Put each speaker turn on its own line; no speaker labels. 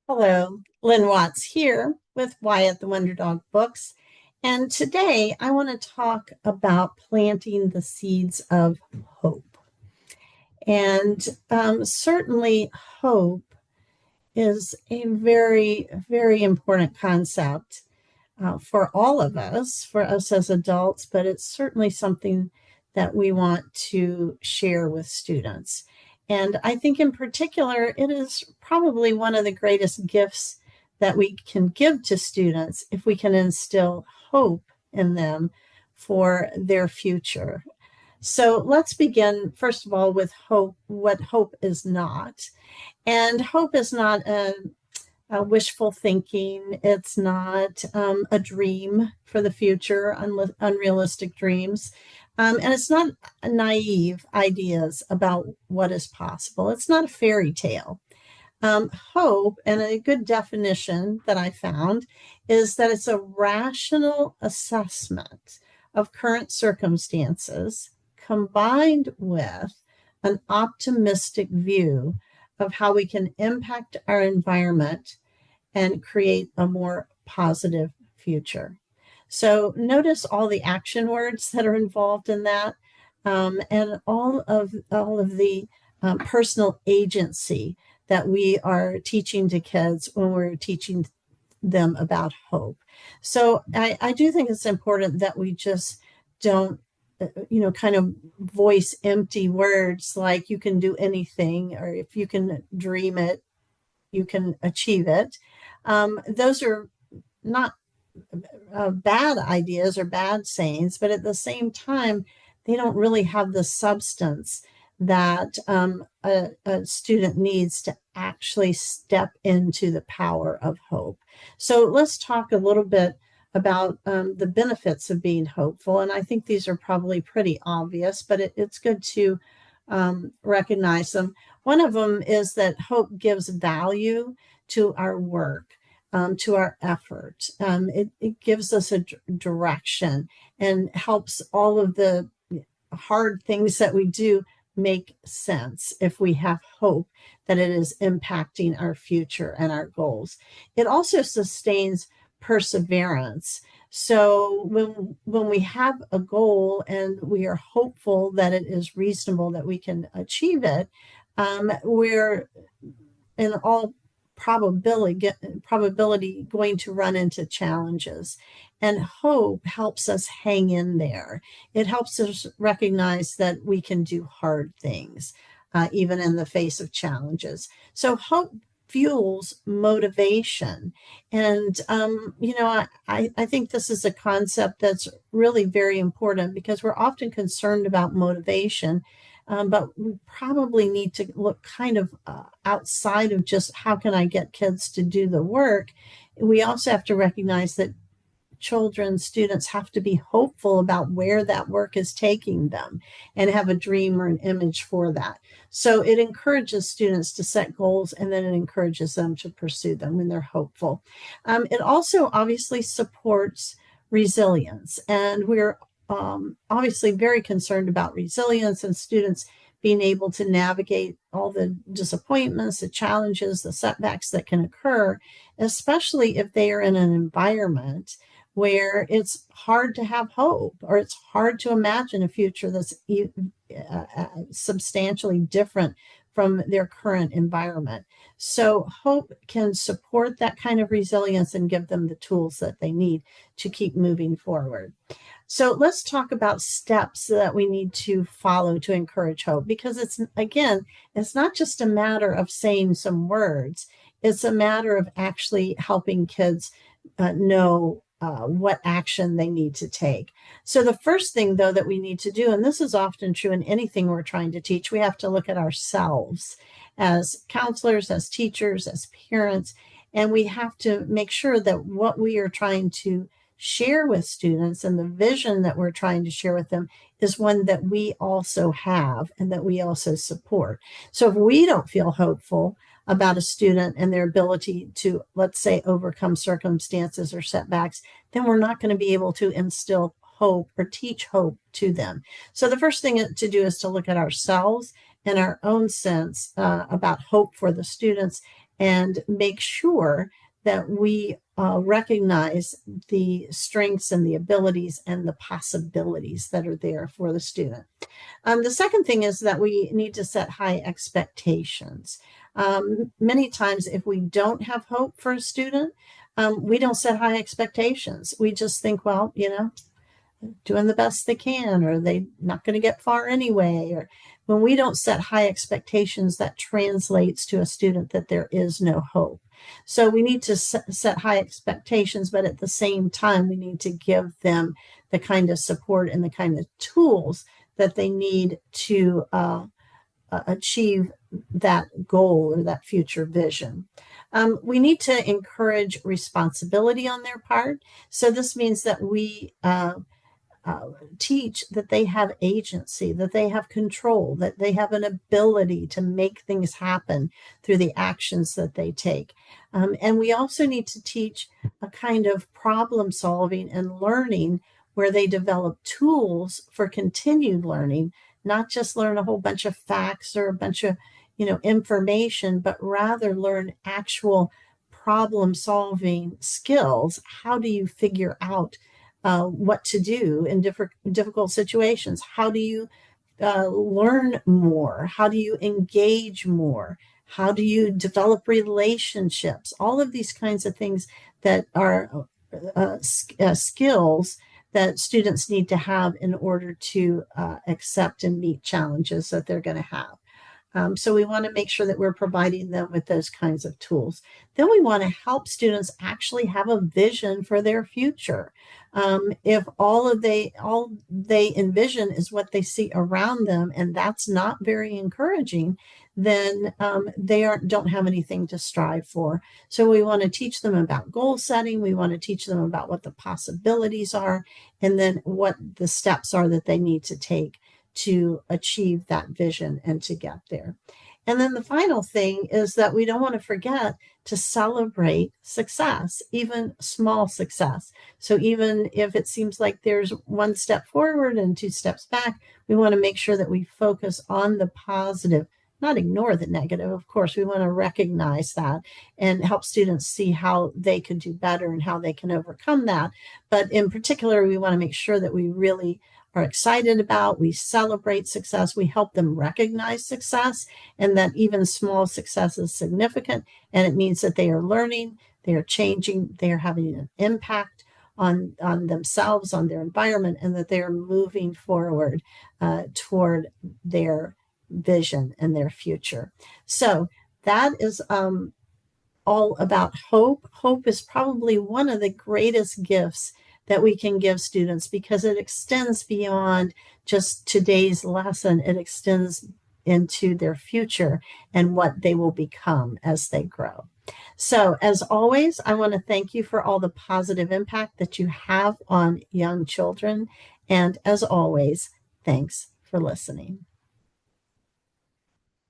Hello, Lynn Watts here with Wyatt the Wonder Dog Books. And today I want to talk about planting the seeds of hope. And certainly, hope is a very, very important concept for all of us, for us as adults, but it's certainly something that we want to share with students. And I think, in particular, it is probably one of the greatest gifts that we can give to students if we can instill hope in them for their future. So let's begin, first of all, with hope, what hope is not. And hope is not wishful thinking. It's not a dream for the future, unrealistic dreams. And it's not naive ideas about what is possible. It's not a fairy tale. Hope, and a good definition that I found, is that it's a rational assessment of current circumstances combined with an optimistic view of how we can impact our environment and create a more positive future. So notice all the action words that are involved in that, and all of the personal agency that we are teaching to kids when we're teaching them about hope. So I do think it's important that we just don't kind of voice empty words like you can do anything, or if you can dream it, you can achieve it. Those are not bad ideas or bad sayings, but at the same time, they don't really have the substance that a student needs to actually step into the power of hope. So let's talk a little bit about the benefits of being hopeful. And I think these are probably pretty obvious, but it's good to recognize them. One of them is that hope gives value to our work, to our effort. It gives us a direction and helps all of the hard things that we do make sense if we have hope that it is impacting our future and our goals. It also sustains perseverance. So when we have a goal and we are hopeful that it is reasonable that we can achieve it, we're in all probability going to run into challenges. And hope helps us hang in there. It helps us recognize that we can do hard things, even in the face of challenges. So hope fuels motivation. And, I think this is a concept that's really very important because we're often concerned about motivation, but we probably need to look kind of outside of just how can I get kids to do the work. We also have to recognize that children, students have to be hopeful about where that work is taking them and have a dream or an image for that. So it encourages students to set goals, and then it encourages them to pursue them when they're hopeful. It also obviously supports resilience, and we're obviously very concerned about resilience and students being able to navigate all the disappointments, the challenges, the setbacks that can occur, especially if they are in an environment where it's hard to have hope, or it's hard to imagine a future that's substantially different from their current environment. So hope can support that kind of resilience and give them the tools that they need to keep moving forward. So let's talk about steps that we need to follow to encourage hope, because it's not just a matter of saying some words. It's a matter of actually helping kids know what action they need to take. So the first thing, though, that we need to do, and this is often true in anything we're trying to teach, we have to look at ourselves as counselors, as teachers, as parents, and we have to make sure that what we are trying to share with students and the vision that we're trying to share with them is one that we also have and that we also support. So if we don't feel hopeful about a student and their ability to, let's say, overcome circumstances or setbacks, then we're not going to be able to instill hope or teach hope to them. So the first thing to do is to look at ourselves and our own sense about hope for the students, and make sure that we recognize the strengths and the abilities and the possibilities that are there for the student. The second thing is that we need to set high expectations. Many times, if we don't have hope for a student, we don't set high expectations. We just think, well, doing the best they can, or they're not going to get far anyway. Or when we don't set high expectations, that translates to a student that there is no hope. So we need to set high expectations, but at the same time, we need to give them the kind of support and the kind of tools that they need to achieve that goal or that future vision. We need to encourage responsibility on their part. So this means that we teach that they have agency, that they have control, that they have an ability to make things happen through the actions that they take. And we also need to teach a kind of problem solving and learning where they develop tools for continued learning, not just learn a whole bunch of facts or a bunch of information, but rather learn actual problem solving skills. How do you figure out what to do in difficult situations? How do you learn more? How do you engage more? How do you develop relationships? All of these kinds of things that are skills that students need to have in order to accept and meet challenges that they're going to have. So we want to make sure that we're providing them with those kinds of tools. Then we want to help students actually have a vision for their future. If all they envision is what they see around them, and that's not very encouraging, then they don't have anything to strive for. So we want to teach them about goal setting. We want to teach them about what the possibilities are, and then what the steps are that they need to take to achieve that vision and to get there. And then the final thing is that we don't want to forget to celebrate success, even small success. So even if it seems like there's one step forward and two steps back, we want to make sure that we focus on the positive, not ignore the negative. Of course, we want to recognize that and help students see how they can do better and how they can overcome that. But in particular, we want to make sure that we really are excited about, we celebrate success, we help them recognize success, and that even small success is significant, and it means that they are learning, they are changing, they are having an impact on themselves, on their environment, and that they are moving forward toward their vision and their future. So that is all about hope. Hope is probably one of the greatest gifts that we can give students because it extends beyond just today's lesson. It extends into their future and what they will become as they grow. So as always, I want to thank you for all the positive impact that you have on young children. And as always, thanks for listening.